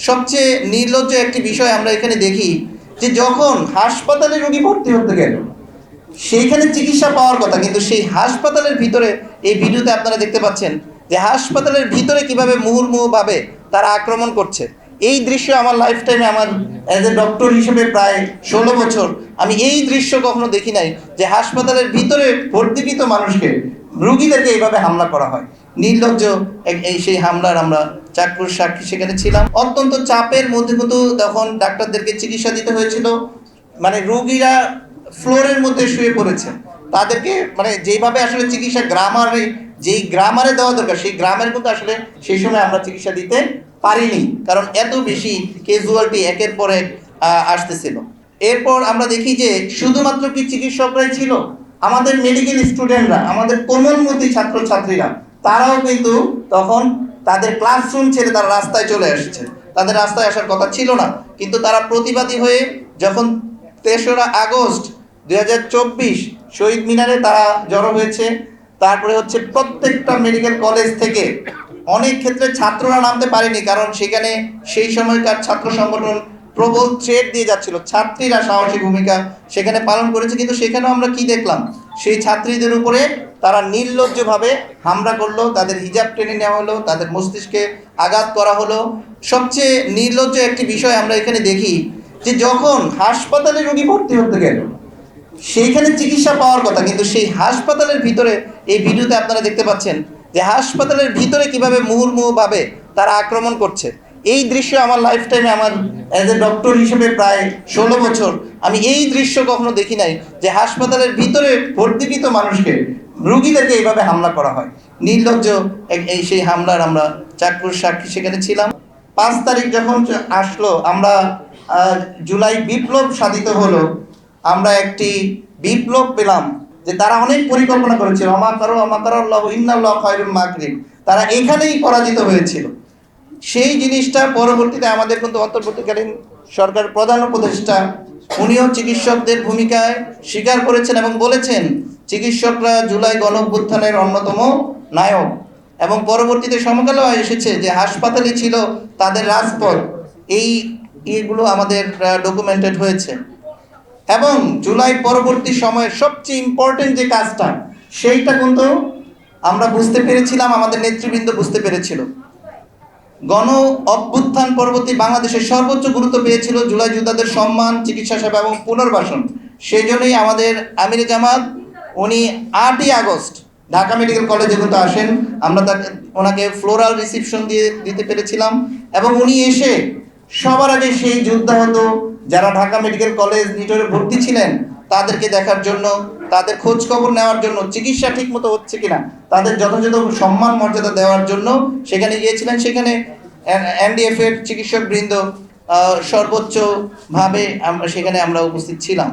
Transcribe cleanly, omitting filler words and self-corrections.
সবচেয়ে নির্লজ্জ একটি বিষয় আমরা এখানে দেখি যে যখন হাসপাতালে রোগী ভর্তি হতে গেল সেইখানে চিকিৎসা পাওয়ার কথা, কিন্তু সেই হাসপাতালের ভিতরে এই ভিডিওতে আপনারা দেখতে পাচ্ছেন যে হাসপাতালের ভিতরে কিভাবে মুহুর্মুহুভাবে তারা আক্রমণ করছে। এই দৃশ্য আমার লাইফ টাইমে, আমার অ্যাজ এ ডক্টর হিসেবে প্রায় 16 বছর আমি এই দৃশ্য কখনো দেখি নাই যে হাসপাতালের ভিতরে ভর্তিকৃত মানুষকে, রুগীদেরকে এইভাবে হামলা করা হয়। নির্লজ্জ এই সেই হামলার আমরা চাক্ষুষ সাক্ষী সেখানে ছিলাম। অত্যন্ত চাপের মধ্যে কিন্তু তখন ডাক্তারদেরকে চিকিৎসা দিতে হয়েছিল। মানে রুগীরা ফ্লোরের মধ্যে শুয়ে পড়েছে, তাদেরকে মানে যেইভাবে আসলে চিকিৎসা যেই গ্রামারে দেওয়া দরকার সেই গ্রামের কিন্তু আসলে সেই সময় আমরা চিকিৎসা দিতে পারিনি, কারণ এত বেশি ক্যাজুয়ালিটি একের পর এক আসতেছিল। এরপর আমরা দেখি যে শুধুমাত্র কি চিকিৎসকরাই ছিল, আমাদের মেডিকেল স্টুডেন্টরা, আমাদের কোমলমতি ছাত্রছাত্রীরা, তারাও কিন্তু তখন তাদের ক্লাসরুম ছেড়ে তারা রাস্তায় চলে আসছে। তাদের রাস্তায় আসার কথা ছিল না, কিন্তু তারা প্রতিবাদী হয়ে যখন 3রা আগস্ট 2024 শহীদ মিনারে তারা জড়ো হয়েছে। তারপরে হচ্ছে প্রত্যেকটা মেডিকেল কলেজ থেকে অনেক ক্ষেত্রে ছাত্ররা নামতে পারেনি, কারণ সেখানে সেই সময়কার ছাত্র সংগঠন প্রবল থ্রেট দিয়ে যাচ্ছিল। ছাত্রীরা সাহসী ভূমিকা সেখানে পালন করেছে, কিন্তু সেখানেও আমরা কি দেখলাম, সেই ছাত্রীদের উপরে তারা নির্লজ্জভাবে হামলা করলো, তাদের হিজাব টেনে নেওয়া হলো, তাদের মস্তিষ্কে আঘাত করা হলো। সবচেয়ে নির্লজ্জ একটি বিষয় আমরা এখানে দেখি যে যখন হাসপাতালে রোগী ভর্তি হতে গেল সেইখানে চিকিৎসা পাওয়ার কথা, কিন্তু সেই হাসপাতালের ভিতরে এই ভিডিওতে আপনারা দেখতে পাচ্ছেন যে হাসপাতালের ভিতরে কিভাবে মুহুর্মুহুভাবে তারা আক্রমণ করছে। এই দৃশ্য আমার লাইফ টাইমে, আমার অ্যাজ এ ডক্টর হিসেবে প্রায় 16 বছর আমি এই দৃশ্য কখনো দেখি নাই যে হাসপাতালের ভিতরে ভর্তিকৃত মানুষকে, রুগীদেরকে এইভাবে হামলা করা হয়। নির্লজ্জ এই সেই হামলার আমরা চাক্ষুষ সাক্ষী সেখানে ছিলাম। 5 তারিখ যখন আসলো, আমরা জুলাই বিপ্লব সাধিত হলো, আমরা একটি বিপ্লব পেলাম যে তারা অনেক পরিকল্পনা করেছিল, তারা এখানেই পরাজিত হয়েছিল। সেই জিনিসটা পরবর্তীতে আমাদের কিন্তু অন্তর্বর্তীকালীন সরকার প্রধান উপদেষ্টা উনিও চিকিৎসকদের ভূমিকায় স্বীকার করেছেন এবং বলেছেন চিকিৎসকরা জুলাই গণঅভ্যুত্থানের অন্যতম নায়ক। এবং পরবর্তীতে সমকালেও এসেছে যে হাসপাতালে ছিল তাদের রাজপথ, এইগুলো আমাদের ডকুমেন্টেড হয়েছে। এবং জুলাই পরবর্তী সময়ের সবচেয়ে ইম্পর্টেন্ট যে কাজটা, সেইটা কিন্তু আমরা বুঝতে পেরেছিলাম, আমাদের নেতৃবৃন্দ বুঝতে পেরেছিল। গণ অভ্যুত্থান পরবর্তী বাংলাদেশের সর্বোচ্চ গুরুত্ব পেয়েছিল জুলাই যোদ্ধাদের সম্মান, চিকিৎসা সেবা এবং পুনর্বাসন। সেই জন্যই আমাদের আমিরে জামাত উনি 8ই আগস্ট ঢাকা মেডিকেল কলেজে কিন্তু আসেন, আমরা ওনাকে ফ্লোরাল রিসিপশন দিতে পেরেছিলাম। এবং উনি এসে সবার আগে সেই যোদ্ধাহত যারা ঢাকা মেডিকেল কলেজ নিটোরে ভর্তি ছিলেন তাদেরকে দেখার জন্য, তাদের খোঁজ খবর নেওয়ার জন্য, চিকিৎসা ঠিক মতো হচ্ছে কিনা তাদের যথাযথ সম্মান মর্যাদা দেওয়ার জন্য সেখানে গিয়েছিলেন। সেখানে এনডিএফ এর চিকিৎসক বৃন্দ সর্বোচ্চভাবে সেখানে আমরা উপস্থিত ছিলাম।